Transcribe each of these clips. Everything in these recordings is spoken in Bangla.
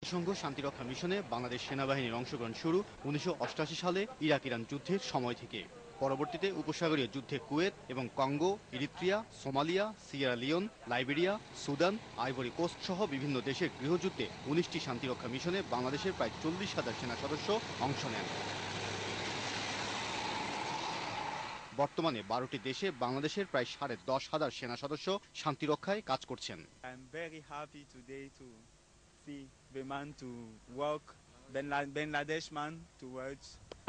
জাতিসংঘ শান্তিরক্ষা মিশনে বাংলাদেশ সেনাবাহিনীর অংশগ্রহণ শুরু ১৯৮৮ সালে ইরাক ইরান যুদ্ধের সময় থেকে। পরবর্তীতে উপসাগরীয় যুদ্ধে কুয়েত এবং Congo, Eritrea, Somalia, Sierra Leone, Liberia, Sudan, Ivory Coast সহ বিভিন্ন দেশের গৃহযুদ্ধে ১৯টি শান্তিরক্ষা মিশনে বাংলাদেশের প্রায় ৪০,০০০ সেনা সদস্য অংশ নেন। বর্তমানে ১২টি দেশে বাংলাদেশের প্রায় ১০,৫০০ সেনা সদস্য শান্তিরক্ষায় কাজ করছেন।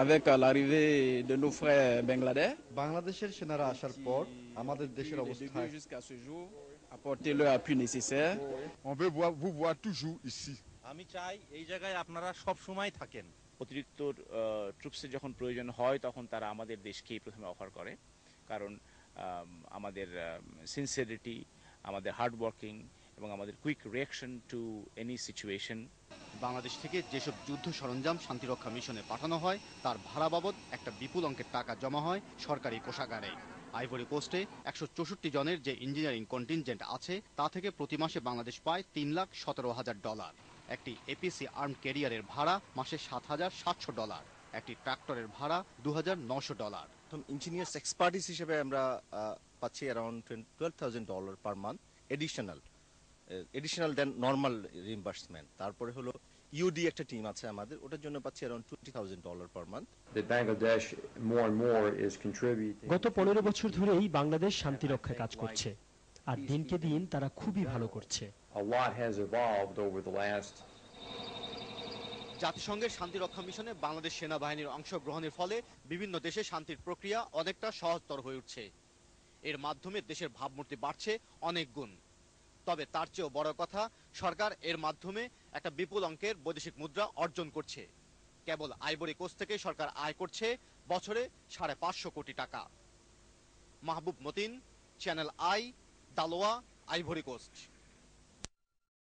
Avec l'arrivée de nos frères bangladais, বাংলাদেশের সেনারা আসার পর আমাদের দেশের depuis le অবস্থা début jusqu'à ce jour, apporter leur appui nécessaire. On veut vous voir toujours ici. আমি চাই এই জায়গায় আপনারা সব সময় থাকেন। অতিরিক্ত ট্রুপসের যখন প্রয়োজন হয় তখন তারা আমাদের দেশকেই প্রথমে অফার করে, কারণ আমাদের সিনসিয়ারিটি, আমাদের হার্ড ওয়ার্কিং এবং আমাদের quick reaction to any situation. Bangladesh থেকে যেসব যুদ্ধ সরঞ্জাম শান্তিরক্ষা মিশনে পাঠানো হয় তার ভাড়া বাবদ একটা বিপুল অঙ্কের টাকা জমা হয় সরকারি কোষাগারে। আইভরি কোস্টে ১৬৪ জনের যে ইঞ্জিনিয়ারিং কন্টিনজেন্ট আছে তা থেকে প্রতি মাসে বাংলাদেশ পায় $৩,১৭,০০০। একটি এপিসি আর্ম ক্যারিয়ারের ভাড়া মাসে $৭,৭০০। একটি ট্রাক্টরের ভাড়া $২,৯০০। ইঞ্জিনিয়ার্স এক্সপার্টিস হিসেবে আমরা পাচ্ছি অ্যারাউন্ড $12,000 পার মান্থ এডিশনাল দেন নর্মাল রিইম্বার্সমেন্ট। তারপরে হলো ইউডি একটা টিম আছে আমাদের, ওটার জন্য পাচ্ছি অ্যারাউন্ড $20,000 পার মান্থ। গত ১৫ বছর ধরেই বাংলাদেশ শান্তিরক্ষায় কাজ করছে, আর দিনকে দিন তারা খুবই ভালো করছে। জাতিসংঘের শান্তিরক্ষা মিশনে বাংলাদেশ সেনাবাহিনীর অংশগ্রহণের ফলে বিভিন্ন দেশে শান্তির প্রক্রিয়া অনেকটা সহজতর হয়ে উঠছে। এর মাধ্যমে দেশের ভাবমূর্তি বাড়ছে অনেক গুণ। তবে তার চেয়েও বড় কথা, সরকার এর মাধ্যমে একটা বিপুল অঙ্কের বৈদেশিক মুদ্রা অর্জন করছে। কেবল আইভরি কোস্ট থেকে সরকার আয় করছে বছরে ৫৫০ কোটি টাকা। Mahbub Matin, channel I, Daloa, Ivory coast.